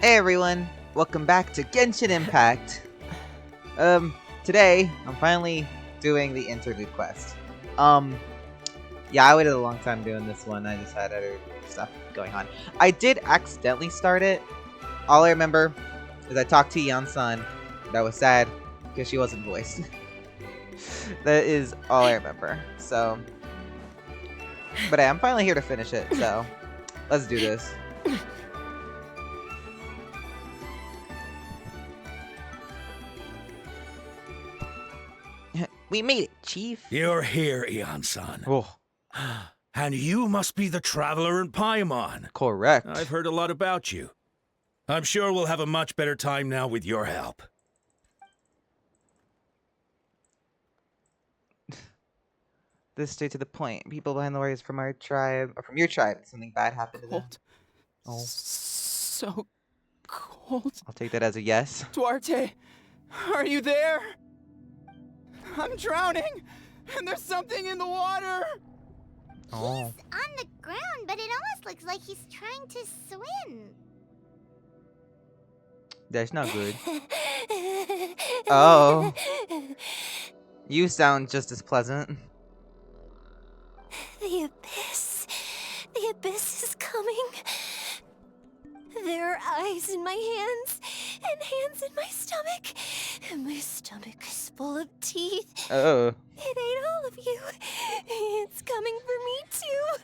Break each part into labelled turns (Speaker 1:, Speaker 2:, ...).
Speaker 1: Hey everyone, welcome back to Genshin Impact. Today I'm finally doing the Interlude quest. Yeah, I waited a long time doing this one. I just had other stuff going on. I did accidentally start it. All I remember is I talked to Yan-san. That was sad because she wasn't voiced. That is all I remember. So, but hey, I'm finally here to finish it. So, let's do this. We made it, Chief.
Speaker 2: You're here, Ian-san.
Speaker 1: Oh,
Speaker 2: And you must be the traveler in Paimon.
Speaker 1: correct.
Speaker 2: I've heard a lot about you. I'm sure we'll have a much better time now with your help.
Speaker 1: This straight to the point. People behind the wires from our tribe, or from your tribe, something bad happened to them.
Speaker 3: Cold.
Speaker 1: Oh,
Speaker 3: So cold.
Speaker 1: I'll take that as a yes.
Speaker 3: Duarte, are you there? I'm drowning, and there's something in the water.
Speaker 1: Oh,
Speaker 4: He's on the ground, but it almost looks like he's trying to swim.
Speaker 1: that's not good. Oh, you sound just as pleasant.
Speaker 5: The abyss. The abyss is coming. There are eyes in my hands, and hands in my stomach. And my stomach is full of teeth.
Speaker 1: Oh,
Speaker 5: It ate all of you. It's coming for me too.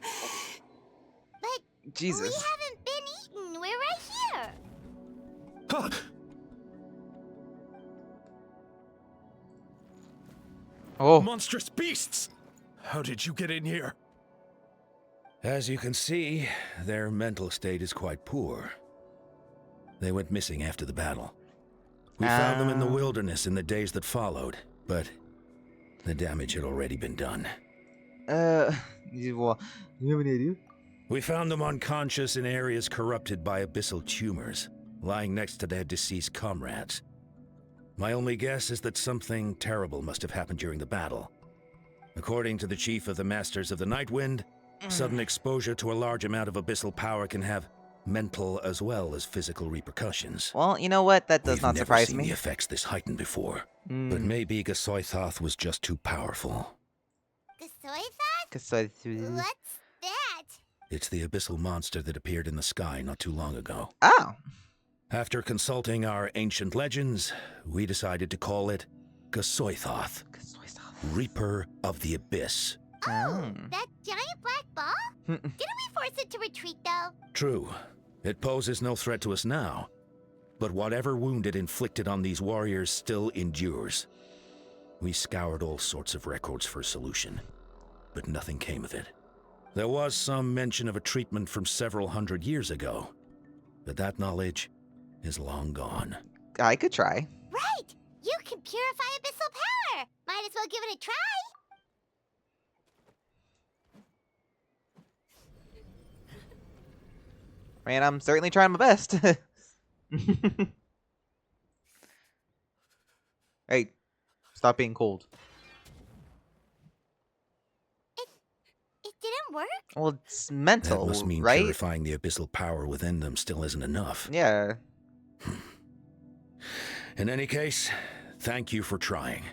Speaker 4: But we
Speaker 1: Jesus.
Speaker 4: haven't been eaten. We're right here.
Speaker 2: Huh.
Speaker 1: Oh,
Speaker 2: Monstrous beasts! How did you get in here? As you can see, their mental state is quite poor. They went missing after the battle. We found them in the wilderness in the days that followed, but the damage had already been done.
Speaker 1: well, you have an idea?
Speaker 2: We found them unconscious in areas corrupted by abyssal tumors, lying next to their deceased comrades. My only guess is that something terrible must have happened during the battle. According to the chief of the Masters of the Nightwind, sudden exposure to a large amount of abyssal power can have mental as well as physical repercussions.
Speaker 1: Well, you know what? That does
Speaker 2: We've
Speaker 1: not
Speaker 2: never
Speaker 1: surprise
Speaker 2: seen
Speaker 1: me.
Speaker 2: the effects this heightened before, but
Speaker 1: Mm.
Speaker 2: maybe Gasoithoth was just too powerful.
Speaker 4: The soy fat?
Speaker 1: What's that?
Speaker 4: What's that?
Speaker 2: It's the abyssal monster that appeared in the sky not too long ago.
Speaker 1: Oh,
Speaker 2: After consulting our ancient legends, we decided to call it Gasoithoth, Reaper of the Abyss.
Speaker 4: Oh, that giant black ball? Didn't we force it to retreat, though?
Speaker 2: True, it poses no threat to us now, but whatever wound it inflicted on these warriors still endures. We scoured all sorts of records for a solution, but nothing came of it. There was some mention of a treatment from several hundred years ago, but that knowledge is long gone.
Speaker 1: I could try.
Speaker 4: Right! You can purify abyssal power! Might as well give it a try!
Speaker 1: I mean, I'm certainly trying my best. Hey, stop being cold.
Speaker 4: It didn't work?
Speaker 1: Well, it's mental,
Speaker 2: That must mean
Speaker 1: right?
Speaker 2: purifying the abyssal power within them still isn't enough.
Speaker 1: Yeah.
Speaker 2: In any case, thank you for trying.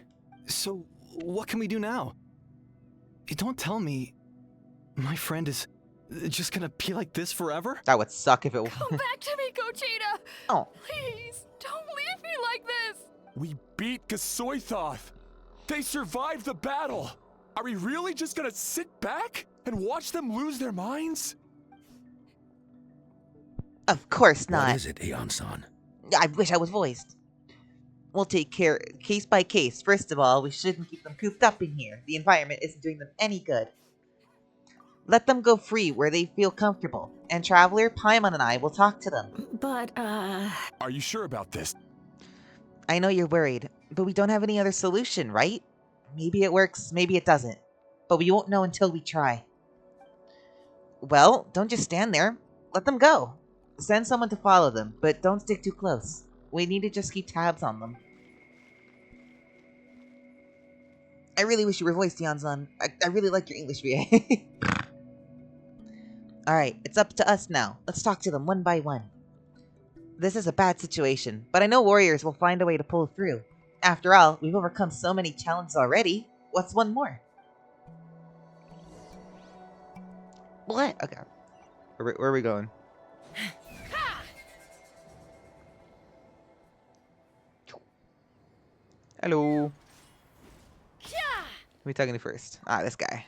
Speaker 6: So, what can we do now? Don't tell me my friend is just gonna be like this forever?
Speaker 1: That would suck if it.
Speaker 5: Come back to me, Gogeta.
Speaker 1: Oh,
Speaker 5: Please, don't leave me like this.
Speaker 7: We beat Gasoithoth. They survived the battle. Are we really just gonna sit back and watch them lose their minds?
Speaker 1: of course
Speaker 2: What
Speaker 1: not.
Speaker 2: is it, Aeon-san?
Speaker 1: I wish I was voiced. We'll take care case by case. First of all, we shouldn't keep them cooped up in here. The environment isn't doing them any good. Let them go free where they feel comfortable. And Traveler, Paimon, and I will talk to them.
Speaker 5: But,
Speaker 7: Are you sure about this?
Speaker 1: I know you're worried, but we don't have any other solution, right? Maybe it works, maybe it doesn't. But we won't know until we try. Well, don't just stand there. Let them go. Send someone to follow them, but don't stick too close. We need to just keep tabs on them. I really wish you were voiced, Yanzan. I really like your English VA. Alright, it's up to us now. Let's talk to them one by one. This is a bad situation, but I know warriors will find a way to pull through. After all, we've overcome so many challenges already. What's one more? What? Okay. Where are we going? Hello. Who are we talking to first? Ah, this guy.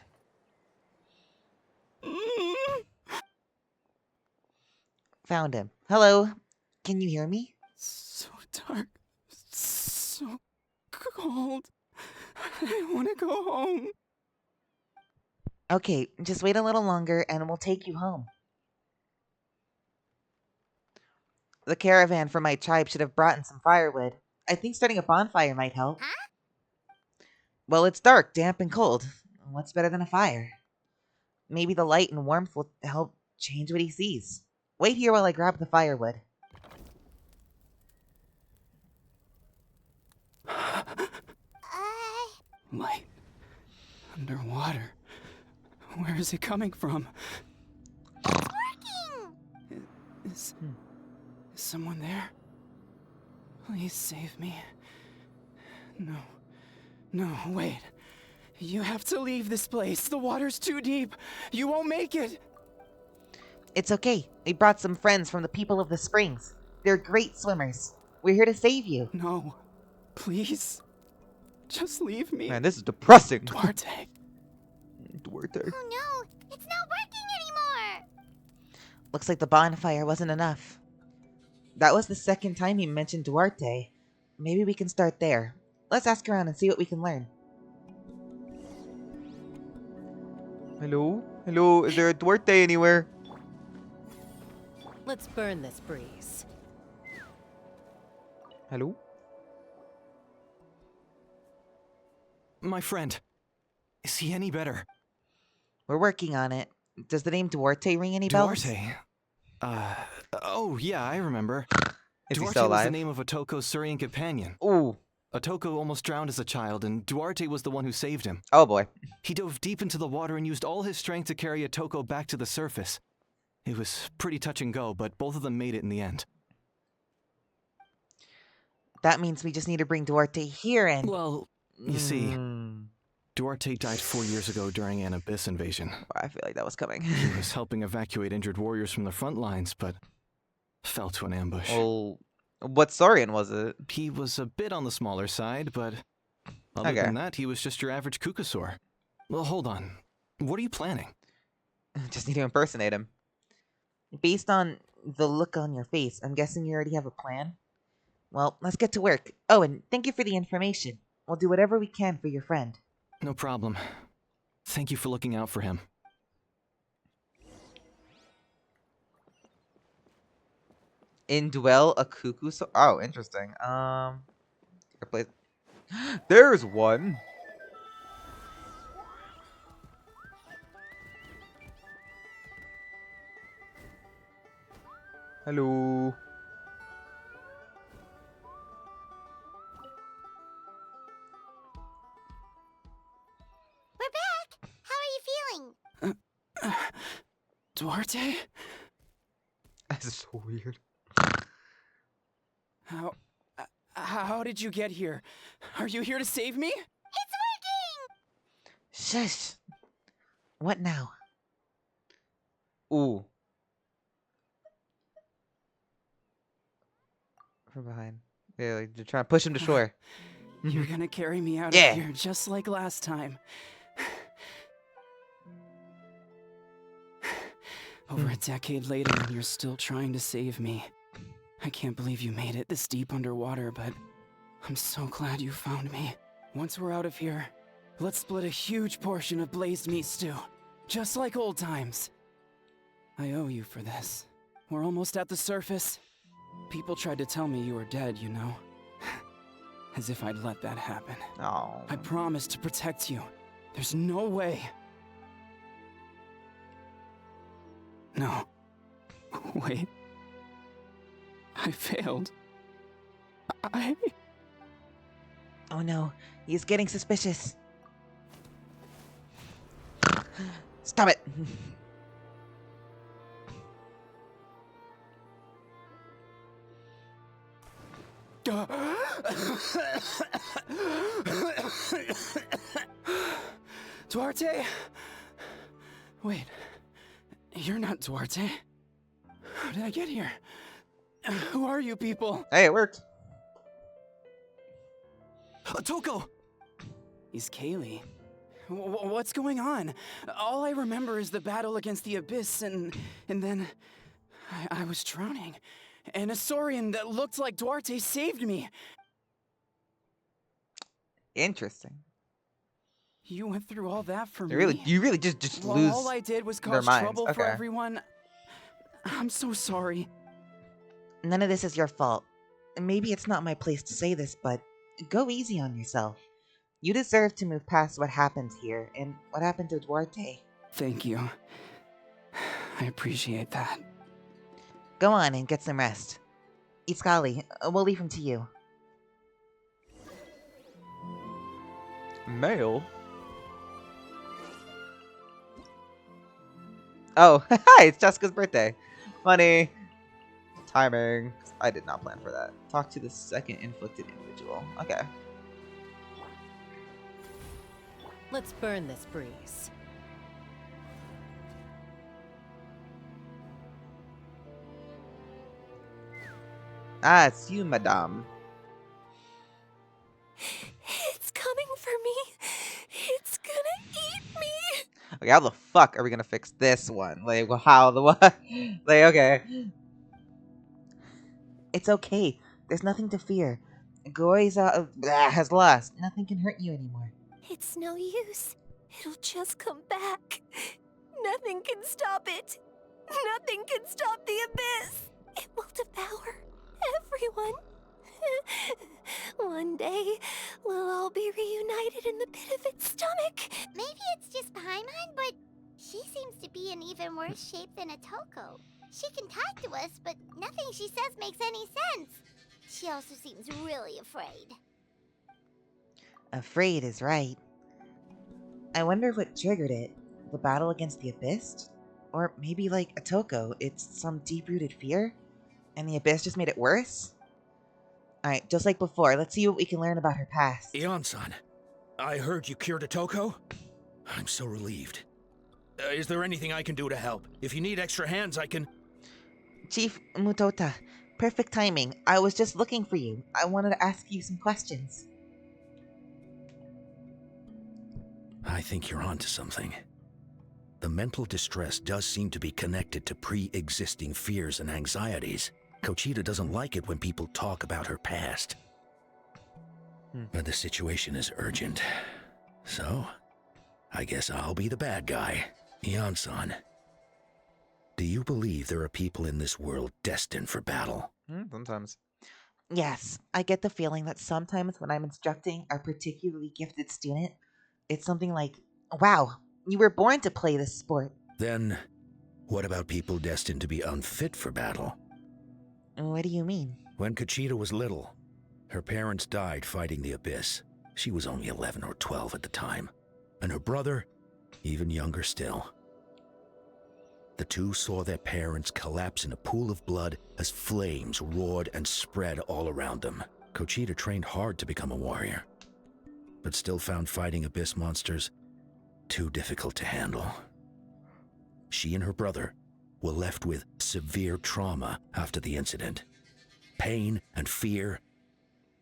Speaker 1: Found him. Hello. Can you hear me?
Speaker 3: So dark. So cold. I want to go home.
Speaker 1: Okay, just wait a little longer and we'll take you home. The caravan from my tribe should have brought in some firewood. I think starting a bonfire might help.
Speaker 4: Huh?
Speaker 1: Well, it's dark, damp, and cold. What's better than a fire? Maybe the light and warmth will help change what he sees. Wait here while I grab the firewood.
Speaker 3: Light. Underwater. Where is it coming from?
Speaker 4: Working!
Speaker 3: Is someone there? Please save me. No. No, wait. You have to leave this place. The water's too deep. You won't make it.
Speaker 1: It's okay. We brought some friends from the people of the springs. They're great swimmers. We're here to save you.
Speaker 3: No. Please. Just leave me.
Speaker 1: Man, this is depressing.
Speaker 3: Duarte.
Speaker 1: Duarte.
Speaker 4: Oh no, it's not working anymore!
Speaker 1: Looks like the bonfire wasn't enough. That was the second time he mentioned Duarte. Maybe we can start there. Let's ask around and see what we can learn. Hello? Hello? Is there a Duarte anywhere?
Speaker 8: Let's burn this breeze.
Speaker 1: Hello?
Speaker 6: My friend. Is he any better?
Speaker 1: We're working on it. Does the name Duarte ring any bells?
Speaker 6: Duarte? Oh yeah, I remember.
Speaker 1: Is he
Speaker 6: Duarte
Speaker 1: still
Speaker 6: was
Speaker 1: alive?
Speaker 6: the name of Otoko's Surian companion.
Speaker 1: Ooh.
Speaker 6: Otoko almost drowned as a child, and Duarte was the one who saved him.
Speaker 1: Oh boy.
Speaker 6: He dove deep into the water and used all his strength to carry Otoko back to the surface. It was pretty touch and go, but both of them made it in the end.
Speaker 1: That means we just need to bring Duarte here and...
Speaker 6: Well, you see,
Speaker 1: Hmm.
Speaker 6: Duarte died 4 years ago during an abyss invasion.
Speaker 1: I feel like that was coming.
Speaker 6: He was helping evacuate injured warriors from the front lines, but fell to an ambush.
Speaker 1: Well, what Saurian was it?
Speaker 6: He was a bit on the smaller side, but other
Speaker 1: Okay.
Speaker 6: than that, he was just your average Kukasaur. Well, hold on. What are you planning?
Speaker 1: Just need to impersonate him. Based on the look on your face, I'm guessing you already have a plan? Well, let's get to work. Oh, and thank you for the information. We'll do whatever we can for your friend.
Speaker 6: No problem. Thank you for looking out for him.
Speaker 1: Indwell a cuckoo so oh, interesting. Replace There's one. Hello.
Speaker 4: We're back! How are you feeling?
Speaker 3: Duarte?
Speaker 1: This is so weird.
Speaker 3: How did you get here? Are you here to save me?
Speaker 4: It's working!
Speaker 1: Shush. What now? Ooh. From behind. Yeah, like they're trying to push him to shore.
Speaker 3: You're gonna carry me out
Speaker 1: Yeah.
Speaker 3: of here just like last time. Over a decade later, and you're still trying to save me. I can't believe you made it this deep underwater, but I'm so glad you found me. Once we're out of here, let's split a huge portion of blazed meat stew, just like old times. I owe you for this. We're almost at the surface. People tried to tell me you were dead, you know. As if I'd let that happen.
Speaker 1: Oh.
Speaker 3: I promised to protect you. There's no way. No. Wait. I failed.
Speaker 1: Oh no, he's getting suspicious. Stop it.
Speaker 3: Duarte? Wait, you're not Duarte. How did I get here? Who are you people?
Speaker 1: Hey, it worked.
Speaker 6: Toko!
Speaker 3: He's Kaylee. What's going on? All I remember is the battle against the Abyss, and then I was drowning. And a Saurian that looked like Duarte saved me.
Speaker 1: Interesting.
Speaker 3: You went through all that for me?
Speaker 1: You really just
Speaker 3: Well,
Speaker 1: lose
Speaker 3: all I did was
Speaker 1: their
Speaker 3: cause
Speaker 1: minds.
Speaker 3: trouble for
Speaker 1: Okay.
Speaker 3: everyone. I'm so sorry.
Speaker 8: None of this is your fault. Maybe it's not my place to say this, but go easy on yourself. You deserve to move past what happened here and what happened to Duarte.
Speaker 3: Thank you. I appreciate that.
Speaker 8: Go on and get some rest. Iskali, we'll leave him to you.
Speaker 1: Mail? Oh, hi, it's Jessica's birthday. Funny. Timing. I did not plan for that. Talk to the second inflicted individual. Okay.
Speaker 9: Let's burn this breeze.
Speaker 1: Ah, it's you, madame.
Speaker 5: It's coming for me. It's gonna eat me.
Speaker 1: Okay, how the fuck are we gonna fix this one? Like, how the what? Like, okay.
Speaker 8: It's okay. There's nothing to fear. Goiza has lost. Nothing can hurt you anymore.
Speaker 5: It's no use. It'll just come back. Nothing can stop it. Nothing can stop the abyss. It will devour everyone. One day, we'll all be reunited in the pit of its stomach.
Speaker 4: Maybe it's just Paimon, but she seems to be in even worse shape than Atoko. She can talk to us, but nothing she says makes any sense. She also seems really afraid.
Speaker 8: Afraid is right. I wonder what triggered it. The battle against the Abyss? Or maybe like Atoko, it's some deep-rooted fear? And the Abyss just made it worse? Alright, just like before, let's see what we can learn about her past.
Speaker 2: Ion-san, I heard you cured Atoko? I'm so relieved. Is there anything I can do to help? If you need extra hands, I can...
Speaker 8: Chief Mutota, perfect timing. I was just looking for you. I wanted to ask you some questions.
Speaker 2: I think you're onto something. The mental distress does seem to be connected to pre-existing fears and anxieties. Kochita doesn't like it when people talk about her past. But the situation is urgent. So, I guess I'll be the bad guy. Ion-san, do you believe there are people in this world destined for battle?
Speaker 1: Sometimes.
Speaker 8: Yes, I get the feeling that sometimes when I'm instructing a particularly gifted student, it's something like, wow, you were born to play this sport.
Speaker 2: Then, what about people destined to be unfit for battle?
Speaker 8: What do you mean?
Speaker 2: When Kochita was little, her parents died fighting the Abyss. She was only 11 or 12 at the time. And her brother, even younger still. The two saw their parents collapse in a pool of blood as flames roared and spread all around them. Kochita trained hard to become a warrior, but still found fighting Abyss monsters too difficult to handle. She and her brother were left with severe trauma after the incident. Pain and fear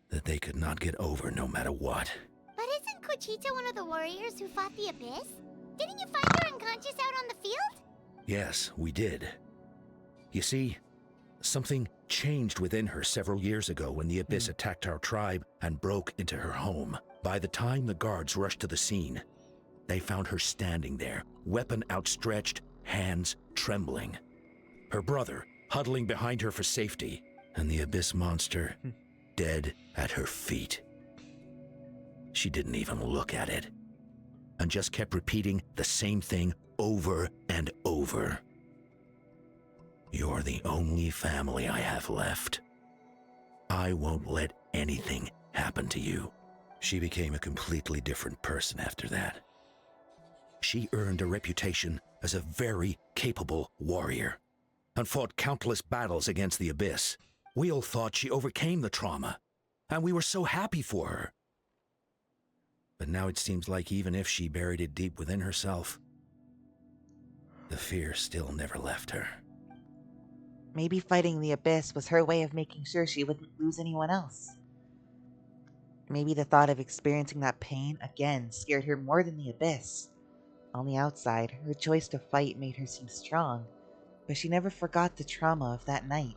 Speaker 2: that they could not get over no matter what.
Speaker 4: But isn't Kochita one of the warriors who fought the Abyss? Didn't you find her unconscious out on the field?
Speaker 2: Yes, we did. You see, something changed within her several years ago when the Abyss attacked our tribe and broke into her home. By the time the guards rushed to the scene, they found her standing there, weapon outstretched, hands trembling. Her brother huddling behind her for safety, and the Abyss monster dead at her feet. She didn't even look at it, and just kept repeating the same thing over and over. You're the only family I have left. I won't let anything happen to you. She became a completely different person after that. She earned a reputation as a very capable warrior and fought countless battles against the Abyss. We all thought she overcame the trauma, and we were so happy for her. But now it seems like even if she buried it deep within herself, the fear still never left her.
Speaker 8: Maybe fighting the Abyss was her way of making sure she wouldn't lose anyone else. Maybe the thought of experiencing that pain again scared her more than the Abyss. On the outside, her choice to fight made her seem strong, but she never forgot the trauma of that night.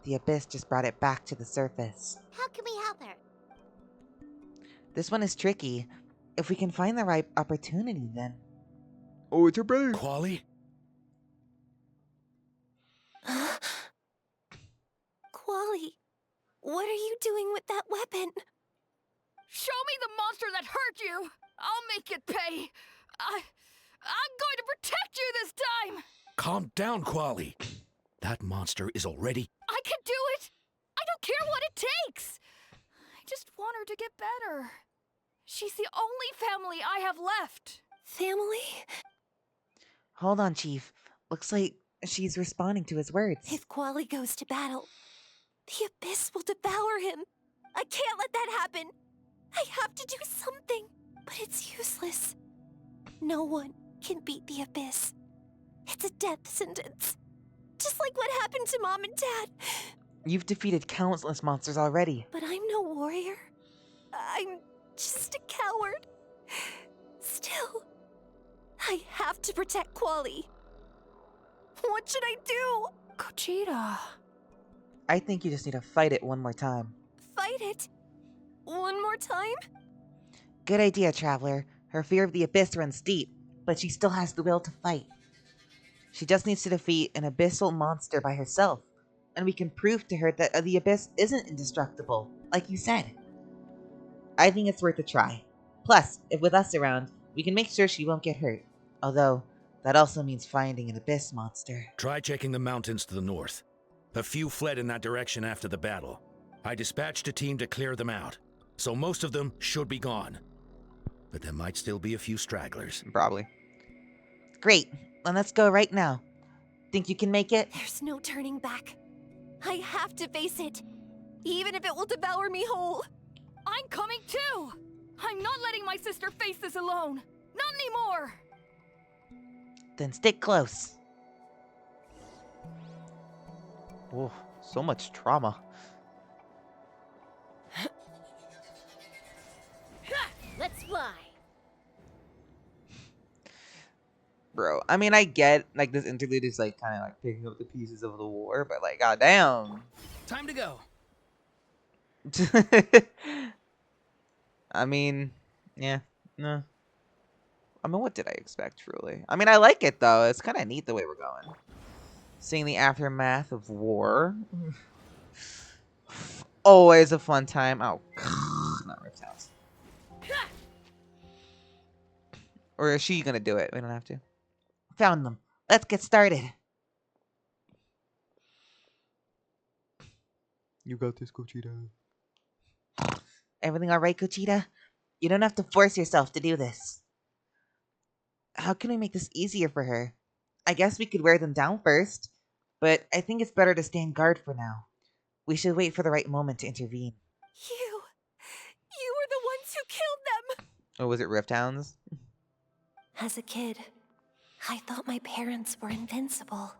Speaker 8: The Abyss just brought it back to the surface.
Speaker 4: How can we help her?
Speaker 8: This one is tricky. If we can find the right opportunity, then.
Speaker 1: Oh, it's her brother.
Speaker 2: Quali?
Speaker 5: Quali, what are you doing with that weapon?
Speaker 10: Show me the monster that hurt you! I'll make it pay! I'm going to protect you this time!
Speaker 2: Calm down, Quali. That monster is already...
Speaker 10: I can do it! I don't care what it takes! I just want her to get better. She's the only family I have left.
Speaker 5: Family?
Speaker 8: Hold on, Chief. Looks like she's responding to his words.
Speaker 5: If Quali goes to battle, the Abyss will devour him. I can't let that happen. I have to do something, but it's useless. No one can beat the Abyss. It's a death sentence. Just like what happened to Mom and Dad.
Speaker 8: You've defeated countless monsters already.
Speaker 5: But I'm no warrior. I'm just a coward. Still, I have to protect Quali. What should I do?
Speaker 10: Gogeta.
Speaker 8: I think you just need to fight it one more time.
Speaker 5: Fight it? One more time?
Speaker 8: Good idea, Traveler. Her fear of the Abyss runs deep, but she still has the will to fight. She just needs to defeat an abyssal monster by herself, and we can prove to her that the Abyss isn't indestructible, like you said. I think it's worth a try. Plus, if with us around, we can make sure she won't get hurt. Although, that also means finding an Abyss monster.
Speaker 2: Try checking the mountains to the north. A few fled in that direction after the battle. I dispatched a team to clear them out, so most of them should be gone. But there might still be a few stragglers.
Speaker 1: Probably.
Speaker 8: Great. Then let's go right now. Think you can make it?
Speaker 5: There's no turning back. I have to face it, even if it will devour me whole.
Speaker 10: I'm coming too! I'm not letting my sister face this alone. Not anymore!
Speaker 8: Then stick close.
Speaker 1: Oh, so much trauma.
Speaker 9: Let's fly.
Speaker 1: Bro, I mean, I get, like, this interlude is, like, kind of, like, picking up the pieces of the war, but, like, goddamn.
Speaker 3: Time to go.
Speaker 1: I mean, yeah, no. I mean, what did I expect, truly? I mean, I like it, though. It's kind of neat the way we're going. Seeing the aftermath of war. Always a fun time. Oh, not Rift's house. Or is she gonna do it? We don't have to.
Speaker 8: Found them. Let's get started.
Speaker 1: You got this, Gogeta.
Speaker 8: Everything alright, Gogeta? You don't have to force yourself to do this. How can we make this easier for her? I guess we could wear them down first, but I think it's better to stand guard for now. We should wait for the right moment to intervene.
Speaker 5: You were the ones who killed them!
Speaker 1: Oh, was it Rift Hounds?
Speaker 5: As a kid, I thought my parents were invincible.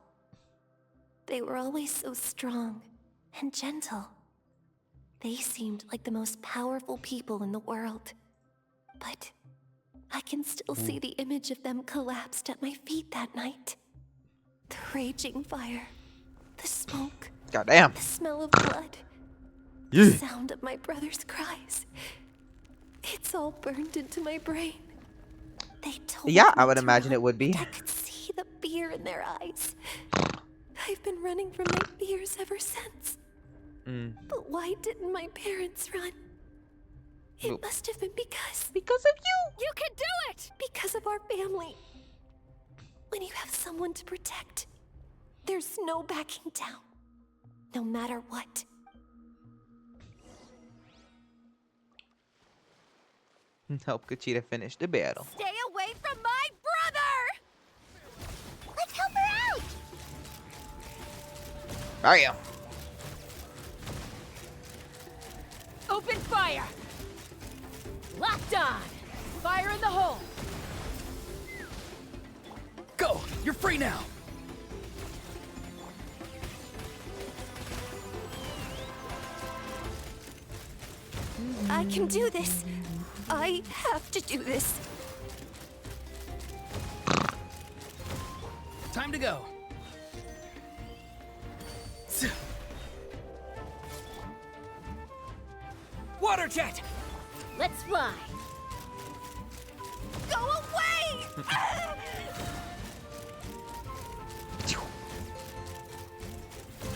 Speaker 5: They were always so strong and gentle. They seemed like the most powerful people in the world. But I can still see the image of them collapsed at my feet that night. The raging fire, the smoke,
Speaker 1: Goddamn.
Speaker 5: the smell of blood,
Speaker 1: Yeah.
Speaker 5: the sound of my brother's cries. It's all burned into my brain. They told
Speaker 1: Yeah, I
Speaker 5: me
Speaker 1: would
Speaker 5: to
Speaker 1: imagine
Speaker 5: run,
Speaker 1: it would be.
Speaker 5: but I could see the fear in their eyes. I've been running from my fears ever since. But why didn't my parents run? It must have been because
Speaker 1: of you.
Speaker 10: You can do it!
Speaker 5: Because of our family. When you have someone to protect, there's no backing down. No matter what.
Speaker 1: Help Gogeta finish the battle.
Speaker 10: Stay away from my brother!
Speaker 4: Let's help her out!
Speaker 1: Are you?
Speaker 10: Open fire! Locked on! Fire in the hole!
Speaker 11: Go! You're free now!
Speaker 5: I can do this. I have to do this.
Speaker 11: Time to go. Water jet!
Speaker 9: Let's fly.
Speaker 5: Go away!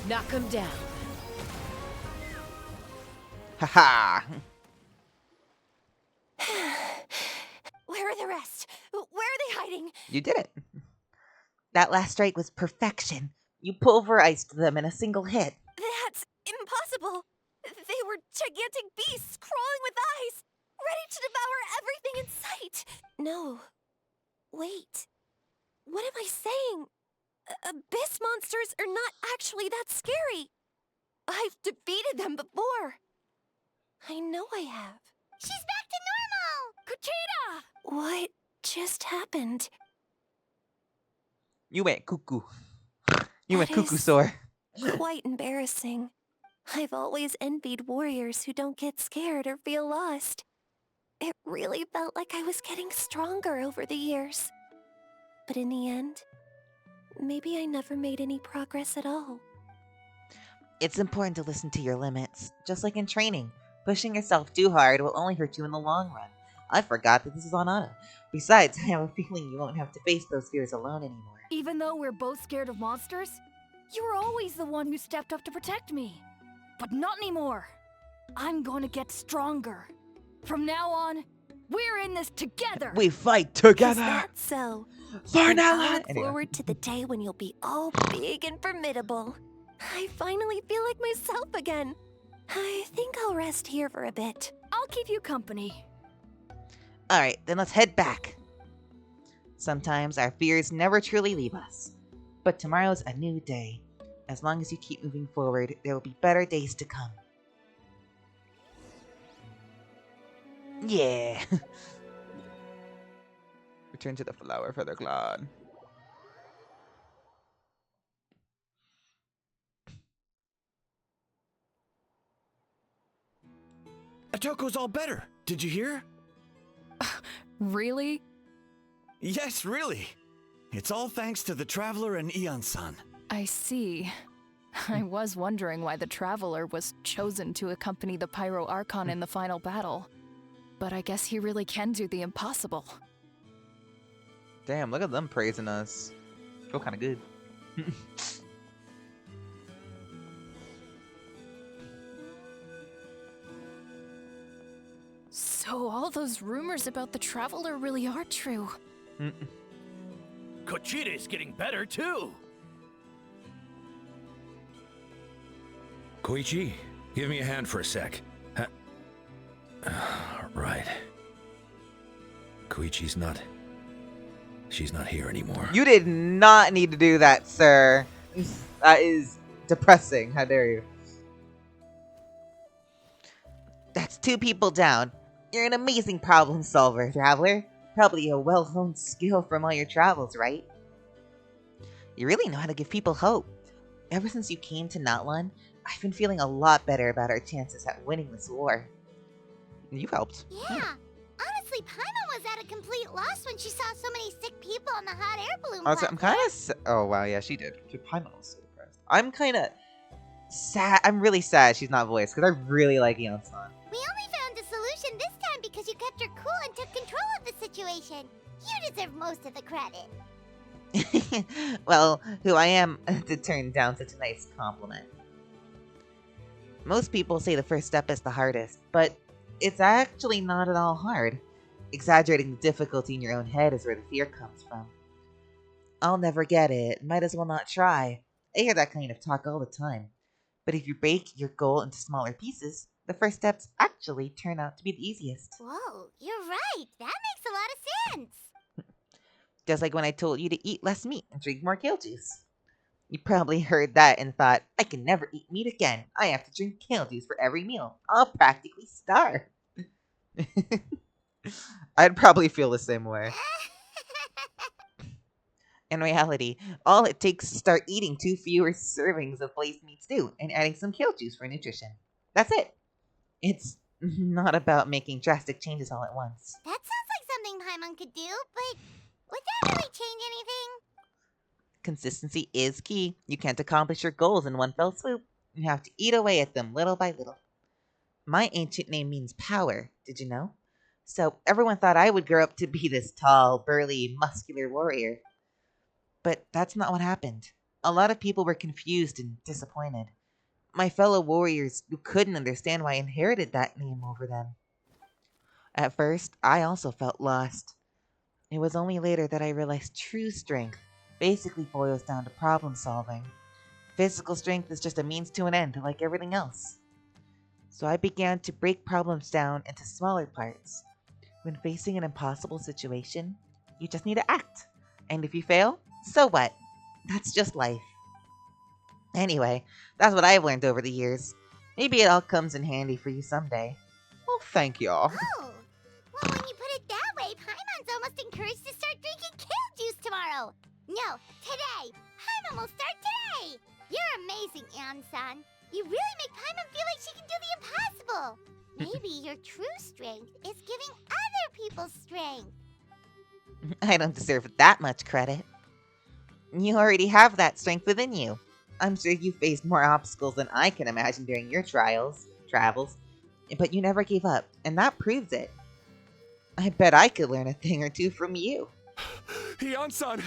Speaker 9: Knock him down.
Speaker 1: Haha.
Speaker 5: Where are the rest? Where are they hiding?
Speaker 1: You did it.
Speaker 8: That last strike was perfection. You pulverized them in a single hit.
Speaker 5: That's impossible. They were gigantic beasts crawling with eyes, ready to devour everything in sight. No. Wait. What am I saying? Abyss monsters are not actually that scary. I've defeated them before. I know I have.
Speaker 4: She's back to normal!
Speaker 10: Kuchita!
Speaker 5: What just happened?
Speaker 1: You went cuckoo. You went
Speaker 5: That
Speaker 1: cuckoo
Speaker 5: is-
Speaker 1: sore.
Speaker 5: Quite embarrassing. I've always envied warriors who don't get scared or feel lost. It really felt like I was getting stronger over the years. But in the end, maybe I never made any progress at all.
Speaker 8: It's important to listen to your limits, just like in training. Pushing yourself too hard will only hurt you in the long run. I forgot that this is on auto. Besides, I have a feeling you won't have to face those fears alone anymore.
Speaker 10: Even though we're both scared of monsters, you were always the one who stepped up to protect me. But not anymore. I'm gonna get stronger. From now on, we're in this together.
Speaker 1: We fight
Speaker 5: Is
Speaker 1: together.
Speaker 5: that so?
Speaker 1: For
Speaker 5: Then I'll
Speaker 1: Natlan.
Speaker 5: look
Speaker 1: Anyway.
Speaker 5: forward to the day when you'll be all big and formidable. I finally feel like myself again. I think I'll rest here for a bit.
Speaker 10: I'll keep you company.
Speaker 8: Alright, then let's head back. Sometimes our fears never truly leave us. But tomorrow's a new day. As long as you keep moving forward, there will be better days to come. Yeah.
Speaker 1: Return to the flower feather cloud.
Speaker 6: Atoko's all better. Did you hear?
Speaker 10: Really?
Speaker 6: Yes, really. It's all thanks to the Traveler and Ian-san.
Speaker 10: I see. I was wondering why the Traveler was chosen to accompany the Pyro Archon in the final battle. But I guess he really can do the impossible.
Speaker 1: Damn, look at them praising us. Feel kind of good.
Speaker 10: So all those rumors about the Traveler really are true.
Speaker 11: Kochita's getting better too.
Speaker 2: Koichi, give me a hand for a sec. Right. Koichi's not... She's not here anymore.
Speaker 1: You did not need to do that, sir. That is depressing. How dare you?
Speaker 8: That's 2 people down. You're an amazing problem solver, Traveler. Probably a well-honed skill from all your travels, right? You really know how to give people hope. Ever since you came to Natlan, I've been feeling a lot better about our chances at winning this war.
Speaker 1: You helped.
Speaker 4: Yeah. Honestly, Paimon was at a complete loss when she saw so many sick people on the hot air balloon
Speaker 1: Also, I'm kind of. Oh wow, yeah, she did. Paimon was so depressed. I'm kind of sad. I'm really sad she's not voiced because I really like Ian-san.
Speaker 4: We only found a solution this time because you kept her cool and took control of the situation. You deserve most of the credit.
Speaker 8: Well, who I am to turn down such a nice compliment. Most people say the first step is the hardest, but it's actually not at all hard. Exaggerating the difficulty in your own head is where the fear comes from. I'll never get it, might as well not try. I hear that kind of talk all the time. But if you break your goal into smaller pieces, the first steps actually turn out to be the easiest.
Speaker 4: Whoa, you're right. That makes a lot of sense.
Speaker 8: Just like when I told you to eat less meat and drink more kale juice. You probably heard that and thought, I can never eat meat again. I have to drink kale juice for every meal. I'll practically starve.
Speaker 1: I'd probably feel the same way.
Speaker 8: In reality, all it takes is to start eating 2 fewer servings of glazed meat stew and adding some kale juice for nutrition. That's it. It's not about making drastic changes all at once.
Speaker 4: That sounds like something Paimon could do, but would that really change anything?
Speaker 8: Consistency is key. You can't accomplish your goals in one fell swoop. You have to eat away at them little by little. My ancient name means power, did you know? So everyone thought I would grow up to be this tall, burly, muscular warrior. But that's not what happened. A lot of people were confused and disappointed. My fellow warriors who couldn't understand why I inherited that name over them. At first, I also felt lost. It was only later that I realized true strength basically boils down to problem solving. Physical strength is just a means to an end, like everything else. So I began to break problems down into smaller parts. When facing an impossible situation, you just need to act. And if you fail, so what? That's just life. Anyway, that's what I've learned over the years. Maybe it all comes in handy for you someday.
Speaker 1: Well, thank y'all.
Speaker 4: Oh, well, when you put it that way, Paimon's almost encouraged to start drinking kale juice tomorrow. No, today. Paimon will start today. You're amazing, Ansan. You really make Paimon feel like she can do the impossible. Maybe your true strength is giving other people strength.
Speaker 8: I don't deserve that much credit. You already have that strength within you. I'm sure you faced more obstacles than I can imagine during your travels, but you never gave up, and that proves it. I bet I could learn a thing or two from you.
Speaker 7: Hyun-san,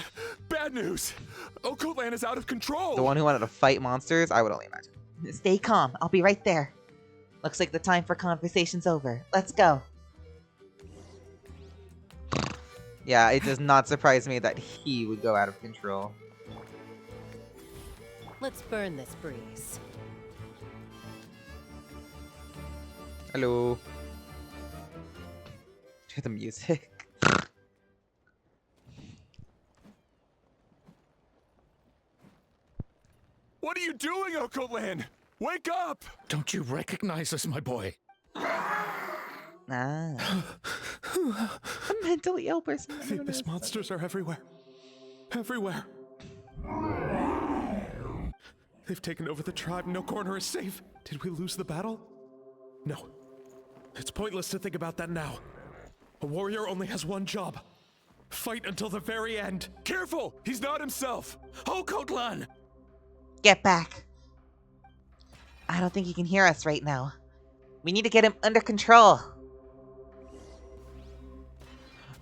Speaker 7: bad news. Okotlan is out of control.
Speaker 1: The one who wanted to fight monsters, I would only imagine.
Speaker 8: Stay calm, I'll be right there. Looks like the time for conversation's over. Let's go.
Speaker 1: Yeah, it does not surprise me that he would go out of control.
Speaker 9: Let's burn this breeze.
Speaker 1: Hello. Hear the music.
Speaker 7: What are you doing, Okotlan? Wake up!
Speaker 2: Don't you recognize us, my boy?
Speaker 8: Ah.
Speaker 1: A mentally ill person.
Speaker 6: The abyss monsters are everywhere. Everywhere. They've taken over the tribe. No corner is safe. Did we lose the battle? No. It's pointless to think about that now. A warrior only has one job. Fight until the very end.
Speaker 7: Careful! He's not himself!
Speaker 2: Okotlan!
Speaker 8: Get back. I don't think he can hear us right now. We need to get him under control.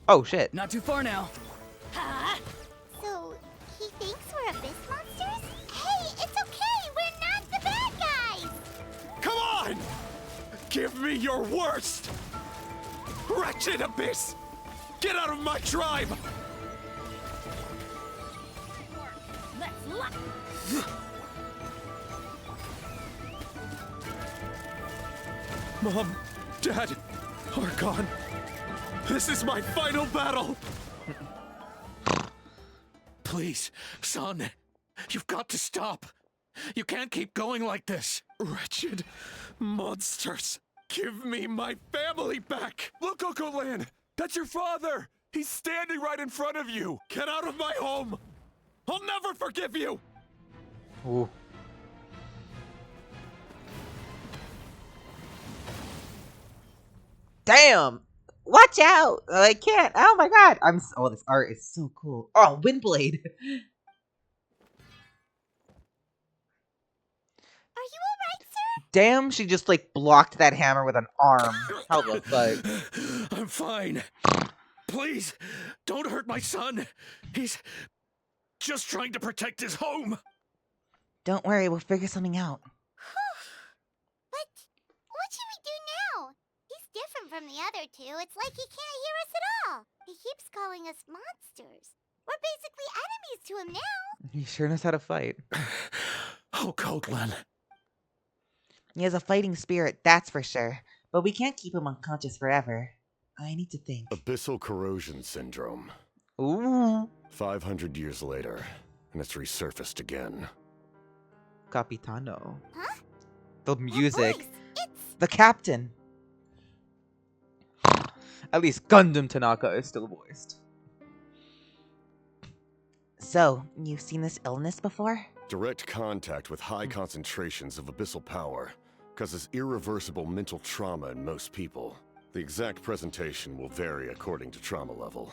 Speaker 1: Oh shit.
Speaker 11: Not too far now.
Speaker 4: Huh? So, he thinks we're abyss monsters? Hey, it's okay! We're not the bad guys!
Speaker 7: Come on! Give me your worst! Wretched abyss! Get out of my tribe!
Speaker 9: Let's lock.
Speaker 6: Mom, Dad, Archon. This is my final battle!
Speaker 2: Please, son, you've got to stop. You can't keep going like this.
Speaker 6: Wretched monsters! Give me my family back!
Speaker 7: Look, Okotlan! That's your father! He's standing right in front of you!
Speaker 6: Get out of my home! I'll never forgive you!
Speaker 1: Ooh. Damn! Watch out! I can't. Oh my god! Oh, this art is so cool. Oh, Windblade.
Speaker 4: Are you alright, sir?
Speaker 1: Damn, she just like blocked that hammer with an arm. How the fuck?
Speaker 2: I'm fine. Please, don't hurt my son. He's just trying to protect his home.
Speaker 8: Don't worry, we'll figure something out.
Speaker 4: But what should we do now? He's different from the other two. It's like he can't hear us at all. He keeps calling us monsters. We're basically enemies to him now.
Speaker 1: He sure knows how to fight.
Speaker 2: Okotlan.
Speaker 8: He has a fighting spirit, that's for sure. But we can't keep him unconscious forever. I need to think.
Speaker 12: Abyssal corrosion syndrome.
Speaker 1: Ooh.
Speaker 12: 500 years later, and it's resurfaced again.
Speaker 1: Capitano.
Speaker 4: Huh?
Speaker 1: The
Speaker 4: That
Speaker 1: music.
Speaker 4: voice, it's...
Speaker 1: The captain. At least Gundam Tanaka is still voiced.
Speaker 8: So, you've seen this illness before?
Speaker 12: Direct contact with high concentrations of abyssal power causes irreversible mental trauma in most people. The exact presentation will vary according to trauma level.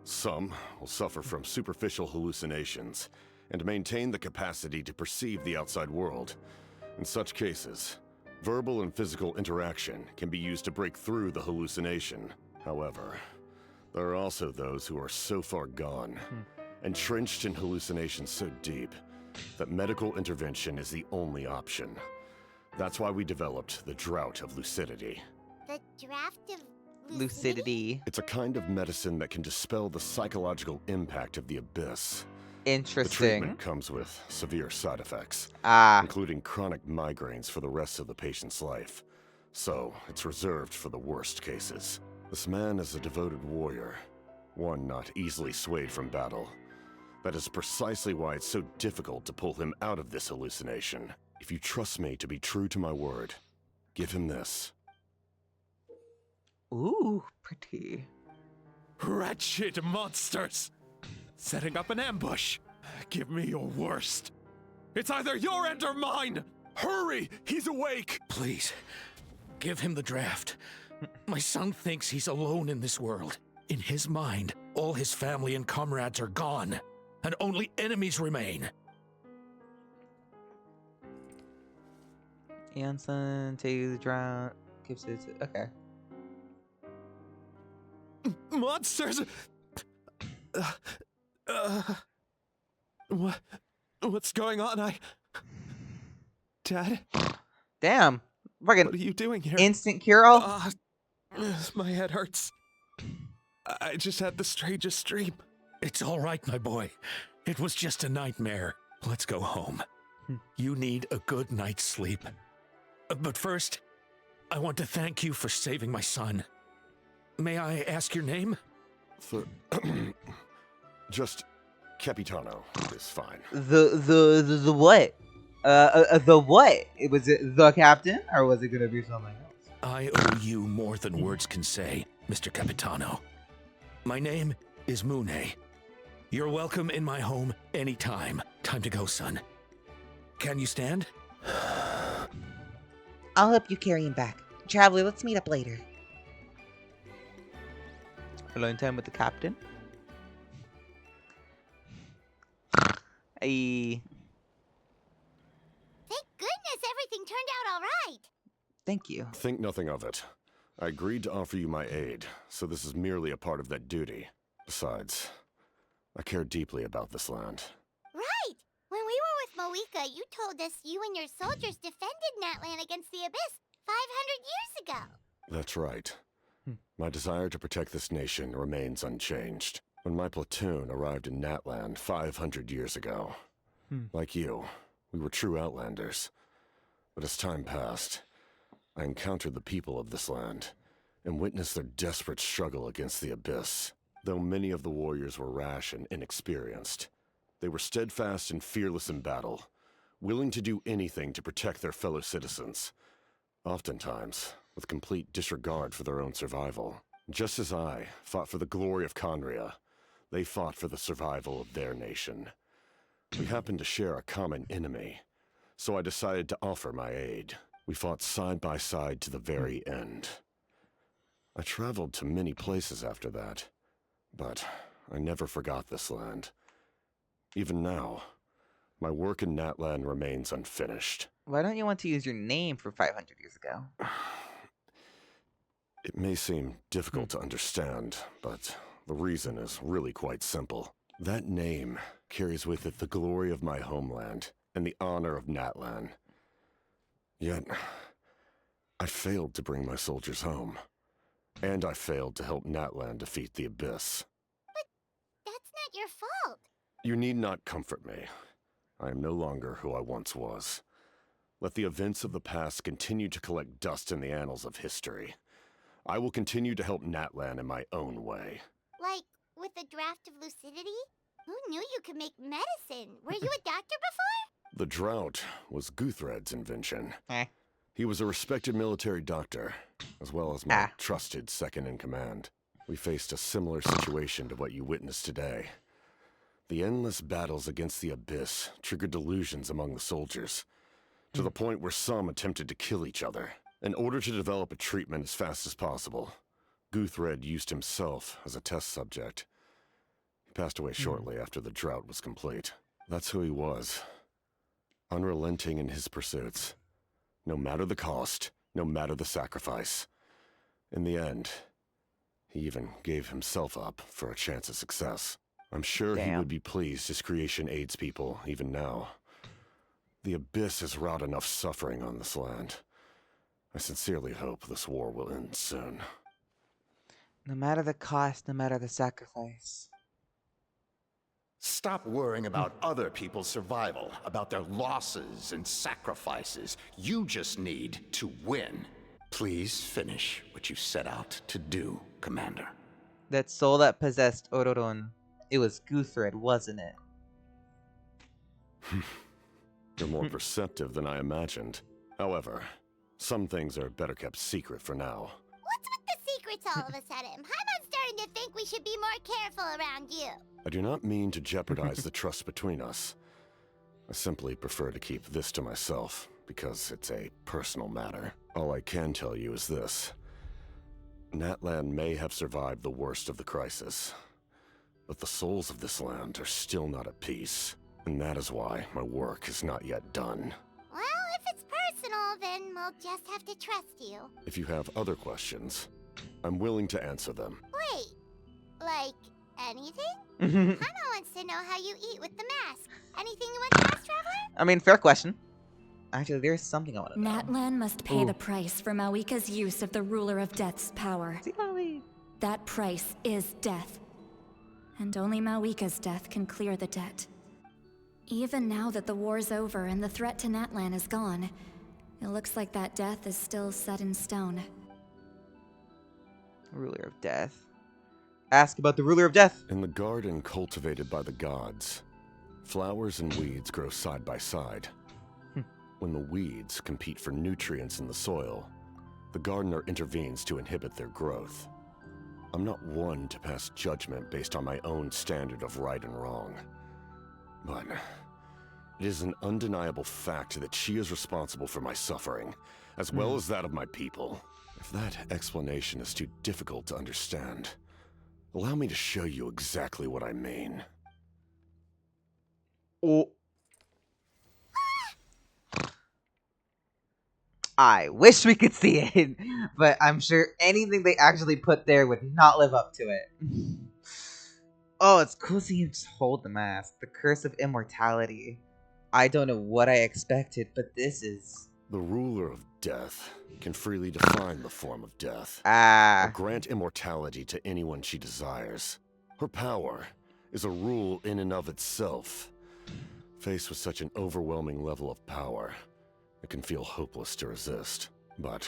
Speaker 12: Some will suffer from superficial hallucinations and maintain the capacity to perceive the outside world. In such cases, verbal and physical interaction can be used to break through the hallucination. However, there are also those who are so far gone, entrenched in hallucinations so deep, that medical intervention is the only option. That's why we developed the Drought of Lucidity.
Speaker 4: The draft of
Speaker 1: Lucidity.
Speaker 12: It's a kind of medicine that can dispel the psychological impact of the abyss. The
Speaker 1: Interesting.
Speaker 12: treatment comes with severe side effects,
Speaker 1: Ah.
Speaker 12: including chronic migraines for the rest of the patient's life. So, it's reserved for the worst cases. This man is a devoted warrior, one not easily swayed from battle. That is precisely why it's so difficult to pull him out of this hallucination. If you trust me to be true to my word, give him this.
Speaker 1: Ooh, pretty.
Speaker 6: Wretched monsters! Setting up an ambush. Give me your worst. It's either your end or mine!
Speaker 7: Hurry! He's awake!
Speaker 2: Please, give him the draft. My son thinks he's alone in this world. In his mind, all his family and comrades are gone, and only enemies remain.
Speaker 1: Janssen takes the drown, gives it to... Okay.
Speaker 6: Monsters! What's going on? Dad?
Speaker 1: Damn.
Speaker 6: What are
Speaker 1: Fucking
Speaker 6: you doing here?
Speaker 1: instant cure-all?
Speaker 6: My head hurts. I just had the strangest dream.
Speaker 2: It's all right, my boy. It was just a nightmare. Let's go home. You need a good night's sleep. But first, I want to thank you for saving my son. May I ask your name?
Speaker 12: Just Capitano is fine.
Speaker 1: The what? The what? Was it the captain, or was it gonna be something else?
Speaker 2: I owe you more than words can say, Mr. Capitano. My name is Mune. You're welcome in my home anytime. Time to go, son. Can you stand?
Speaker 8: I'll help you carry him back. Traveler, let's meet up later.
Speaker 1: Alone time with the captain. Hey.
Speaker 4: Thank goodness everything turned out all right.
Speaker 1: Thank you.
Speaker 12: Think nothing of it. I agreed to offer you my aid, so this is merely a part of that duty. Besides, I care deeply about this land.
Speaker 4: Right! When we were with Moika, you told us you and your soldiers defended Natlan against the Abyss 500 years ago.
Speaker 12: That's right. My desire to protect this nation remains unchanged. When my platoon arrived in Natlan 500 years ago, like you, we were true outlanders. But as time passed, I encountered the people of this land and witnessed their desperate struggle against the Abyss. Though many of the warriors were rash and inexperienced, they were steadfast and fearless in battle, willing to do anything to protect their fellow citizens, oftentimes with complete disregard for their own survival. Just as I fought for the glory of Conria, they fought for the survival of their nation. We happened to share a common enemy, so I decided to offer my aid. We fought side by side to the very end. I traveled to many places after that, but I never forgot this land. Even now, my work in Natlan remains unfinished.
Speaker 1: Why don't you want to use your name from 500 years ago?
Speaker 12: It may seem difficult to understand, but the reason is really quite simple. That name carries with it the glory of my homeland and the honor of Natlan. Yet, I failed to bring my soldiers home. And I failed to help Natlan defeat the Abyss.
Speaker 4: But that's not your fault.
Speaker 12: You need not comfort me. I am no longer who I once was. Let the events of the past continue to collect dust in the annals of history. I will continue to help Natlan in my own way.
Speaker 4: Like, with the draft of lucidity? Who knew you could make medicine? Were you a doctor before?
Speaker 12: The drought was Guthred's invention.
Speaker 1: Eh.
Speaker 12: He was a respected military doctor, as well as my trusted second-in-command. We faced a similar situation to what you witnessed today. The endless battles against the Abyss triggered delusions among the soldiers, to the point where some attempted to kill each other. In order to develop a treatment as fast as possible, Guthred used himself as a test subject. He passed away shortly after the drought was complete. That's who he was. Unrelenting in his pursuits. No matter the cost, no matter the sacrifice. In the end, he even gave himself up for a chance at success. I'm sure he would be pleased his creation aids people, even now. The Abyss has wrought enough suffering on this land. I sincerely hope this war will end soon.
Speaker 8: No matter the cost, no matter the sacrifice.
Speaker 13: Stop worrying about other people's survival, about their losses and sacrifices. You just need to win. Please finish what you set out to do, Commander.
Speaker 1: That soul that possessed Ororon. It was Guthred, wasn't it?
Speaker 12: You're more perceptive than I imagined. However, some things are better kept secret for now.
Speaker 4: What's with the secrets all of a sudden? I'm starting to think we should be more careful around you.
Speaker 12: I do not mean to jeopardize the trust between us. I simply prefer to keep this to myself, because it's a personal matter. All I can tell you is this. Natlan may have survived the worst of the crisis, but the souls of this land are still not at peace, and that is why my work is not yet done.
Speaker 4: Well, if it's personal, then we'll just have to trust you.
Speaker 12: If you have other questions, I'm willing to answer them.
Speaker 4: Wait, like anything? Hana wants to know how you eat with the mask. Anything you want to ask, Traveler?
Speaker 1: I mean, fair question. Actually, there's something I want to know.
Speaker 14: Natlan must pay the price for Mawika's use of the Ruler of Death's power. That price is death. And only Mawika's death can clear the debt. Even now that the war's over and the threat to Natlan is gone, it looks like that death is still set in stone.
Speaker 1: Ruler of Death. Ask about the Ruler of Death.
Speaker 12: In the garden cultivated by the gods, flowers and weeds grow side by side. When the weeds compete for nutrients in the soil, the gardener intervenes to inhibit their growth. I'm not one to pass judgment based on my own standard of right and wrong. But it is an undeniable fact that she is responsible for my suffering, as well as that of my people. If that explanation is too difficult to understand, allow me to show you exactly what I mean.
Speaker 1: Oh. I wish we could see it, but I'm sure anything they actually put there would not live up to it. Oh, it's cool seeing him just hold the mask. The curse of immortality. I don't know what I expected, but this is...
Speaker 12: The Ruler of Death can freely define the form of death.
Speaker 1: Ah.
Speaker 12: Or grant immortality to anyone she desires. Her power is a rule in and of itself. Faced with such an overwhelming level of power, it can feel hopeless to resist. But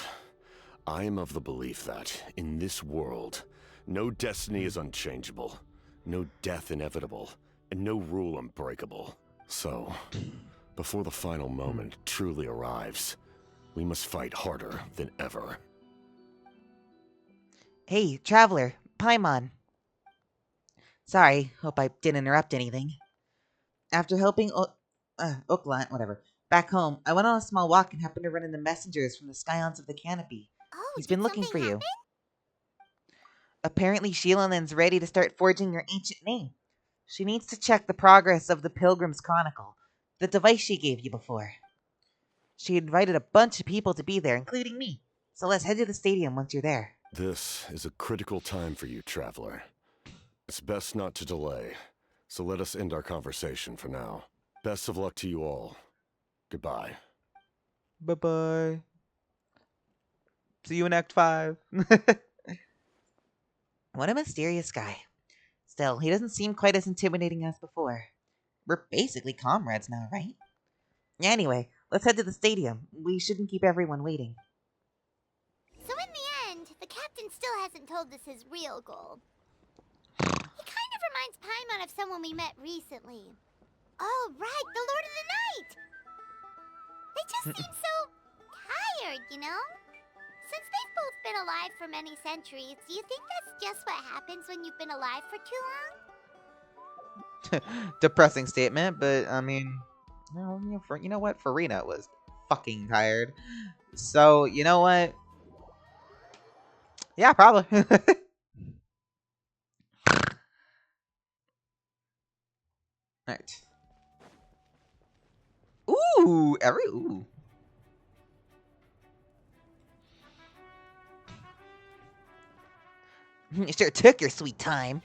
Speaker 12: I am of the belief that, in this world, no destiny is unchangeable, no death inevitable, and no rule unbreakable. So, before the final moment truly arrives, we must fight harder than ever.
Speaker 8: Hey, Traveler, Paimon. Sorry, hope I didn't interrupt anything. After helping Uklan, whatever, back home, I went on a small walk and happened to run into messengers from the Scions of the Canopy.
Speaker 4: Oh,
Speaker 8: he's been looking for you.
Speaker 4: Happen?
Speaker 8: Apparently, Sheilalin's ready to start forging your ancient name. She needs to check the progress of the Pilgrim's Chronicle, the device she gave you before. She invited a bunch of people to be there, including me. So let's head to the stadium once you're there.
Speaker 12: This is a critical time for you, Traveler. It's best not to delay, so let us end our conversation for now. Best of luck to you all. Goodbye.
Speaker 1: Bye-bye. See you in Act 5.
Speaker 8: What a mysterious guy. Still, he doesn't seem quite as intimidating as before. We're basically comrades now, right? Anyway, let's head to the stadium. We shouldn't keep everyone waiting.
Speaker 4: So in the end, the captain still hasn't told us his real goal. He kind of reminds Paimon of someone we met recently. Oh, right, the Lord of the Night! They just seem so tired, you know? Since they've both been alive for many centuries, do you think that's just what happens when you've been alive for too long?
Speaker 1: Depressing statement, but I mean, you know what? Farina was fucking tired. So, you know what? Yeah, probably. Alright. Ooh, ooh.
Speaker 8: You sure took your sweet time.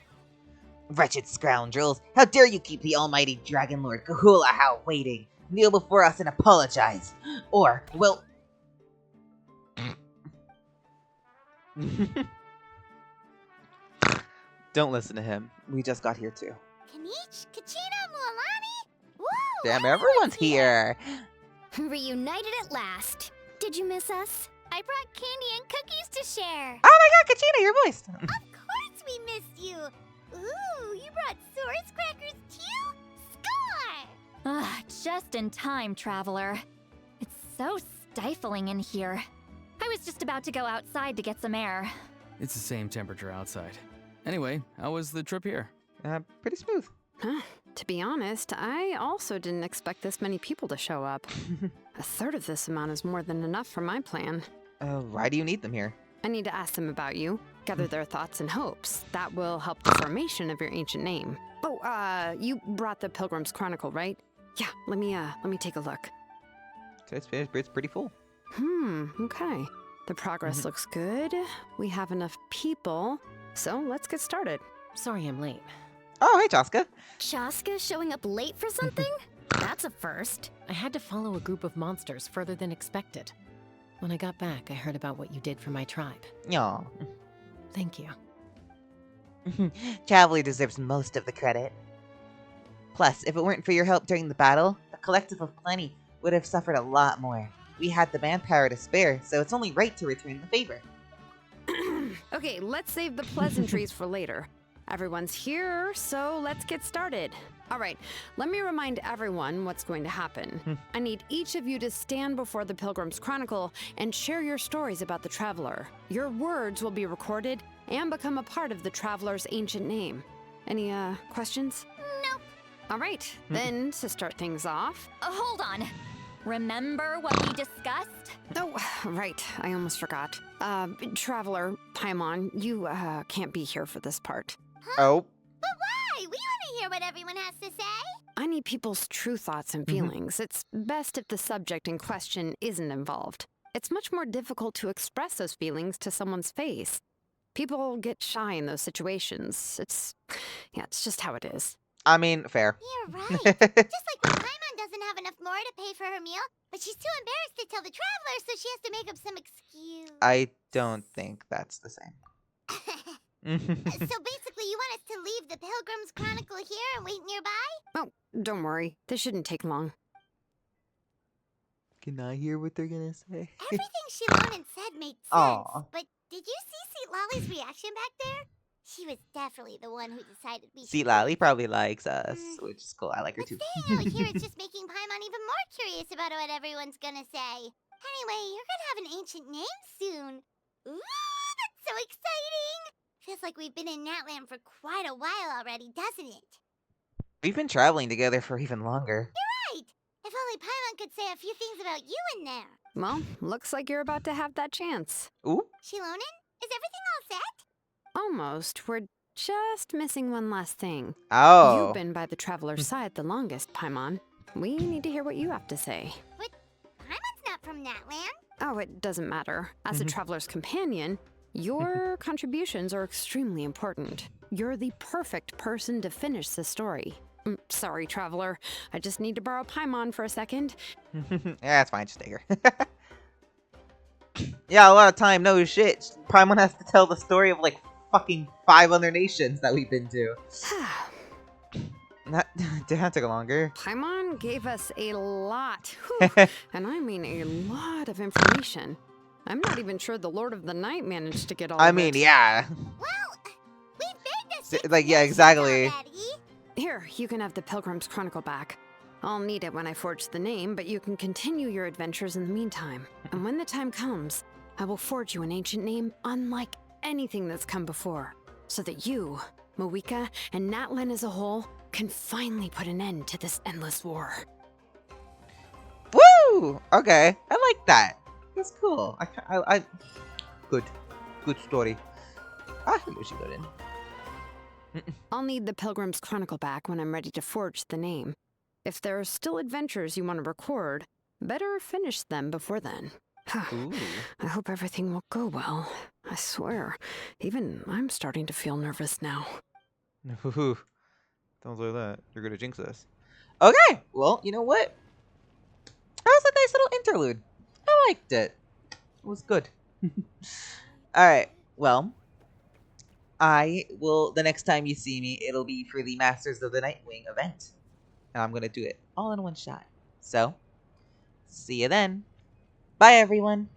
Speaker 8: Wretched scoundrels, how dare you keep the almighty Dragon Lord Kahula waiting? Kneel before us and apologize. Or, well...
Speaker 1: Don't listen to him. We just got here too.
Speaker 4: Kanich, Kachina, Mualani? Woo!
Speaker 8: Damn, everyone's here.
Speaker 14: Reunited at last. Did you miss us?
Speaker 4: I brought candy and cookies to share.
Speaker 1: Oh my god, Kachina, your voice.
Speaker 4: Of course we missed you. Ooh, you brought Source crackers too? Score!
Speaker 14: Ah, just in time, traveler. It's so stifling in here. I was just about to go outside to get some air.
Speaker 3: It's the same temperature outside. Anyway, how was the trip here?
Speaker 1: Pretty smooth.
Speaker 15: Huh. To be honest, I also didn't expect this many people to show up. A third of this amount is more than enough for my plan.
Speaker 1: Why do you need them here?
Speaker 15: I need to ask them about you, gather their thoughts and hopes. That will help the formation of your ancient name. Oh, you brought the Pilgrim's Chronicle, right? Yeah, let me take a look.
Speaker 1: It's pretty full.
Speaker 15: Okay. The progress looks good. We have enough people, so let's get started.
Speaker 9: Sorry I'm late.
Speaker 1: Oh, hey, Chaska.
Speaker 14: Chaska showing up late for something? That's a first.
Speaker 9: I had to follow a group of monsters further than expected. When I got back, I heard about what you did for my tribe.
Speaker 1: Aw.
Speaker 9: Thank you.
Speaker 8: Traveler deserves most of the credit. Plus, if it weren't for your help during the battle, the Collective of Plenty would have suffered a lot more. We had the manpower to spare, so it's only right to return the favor.
Speaker 15: Okay, let's save the pleasantries for later. Everyone's here, so let's get started. All right, let me remind everyone what's going to happen. I need each of you to stand before the Pilgrim's Chronicle and share your stories about the Traveler. Your words will be recorded and become a part of the Traveler's ancient name. Any, questions?
Speaker 14: Nope.
Speaker 15: All right, then to start things off...
Speaker 14: Hold on. Remember what we discussed?
Speaker 15: Oh, right, I almost forgot. Traveler, Paimon, you, can't be here for this part.
Speaker 1: Oh.
Speaker 4: But why? We want to hear what everyone has to say.
Speaker 15: I need people's true thoughts and feelings. It's best if the subject in question isn't involved. It's much more difficult to express those feelings to someone's face. People get shy in those situations. It's just how it is.
Speaker 1: I mean, fair.
Speaker 4: You're right. Just like when Paimon doesn't have enough more to pay for her meal, but she's too embarrassed to tell the Traveler, so she has to make up some excuse.
Speaker 1: I don't think that's the same.
Speaker 4: So basically, you want us to leave the Pilgrim's Chronicle here and wait nearby?
Speaker 15: Oh, don't worry. This shouldn't take long.
Speaker 1: Can I hear what they're gonna say?
Speaker 4: Everything Shilonen said made sense.
Speaker 1: Aww.
Speaker 4: But did you see Seat Lolly's reaction back there? She was definitely the one who decided we should...
Speaker 1: See, Lally probably likes us, which is cool. I like her too.
Speaker 4: Staying out here, it's just making Paimon even more curious about what everyone's gonna say. Anyway, you're gonna have an ancient name soon. Ooh, that's so exciting! Feels like we've been in Natlan for quite a while already, doesn't it?
Speaker 1: We've been traveling together for even longer.
Speaker 4: You're right! If only Paimon could say a few things about you in there.
Speaker 15: Well, looks like you're about to have that chance.
Speaker 1: Ooh.
Speaker 4: Shilonen, is everything all set?
Speaker 15: Almost. We're just missing one last thing.
Speaker 1: Oh.
Speaker 15: You've been by the Traveler's side the longest, Paimon. We need to hear what you have to say.
Speaker 4: But Paimon's not from Natlan.
Speaker 15: Oh, it doesn't matter. As a Traveler's companion, your contributions are extremely important. You're the perfect person to finish the story. Sorry, Traveler. I just need to borrow Paimon for a second.
Speaker 1: Yeah, it's fine. Just take her. Yeah, a lot of time. No shit. Paimon has to tell the story of like fucking 5 other nations that we've been to. That took longer.
Speaker 15: Paimon gave us a lot. And I mean a lot of information. I'm not even sure the Lord of the Night managed to get all of it.
Speaker 1: I mean, yeah.
Speaker 4: Well, we've made this
Speaker 1: Like, yeah, exactly.
Speaker 15: Here, you can have the Pilgrim's Chronicle back. I'll need it when I forge the name, but you can continue your adventures in the meantime. And when the time comes, I will forge you an ancient name unlike anything that's come before, so that you, Mawika, and Natlan as a whole can finally put an end to this endless war.
Speaker 1: Woo! Okay, I like that. That's cool. Good story. Hello, she got in.
Speaker 15: I'll need the Pilgrim's Chronicle back when I'm ready to forge the name. If there are still adventures you want to record, better finish them before then. I hope everything will go well. I swear, even I'm starting to feel nervous now.
Speaker 1: Sounds like that. You're gonna jinx us. Okay, well, you know what? That was a nice little interlude. I liked it. It was good. Alright, well, the next time you see me, it'll be for the Masters of the Nightwing event. And I'm gonna do it all in one shot. So, see you then. Bye, everyone.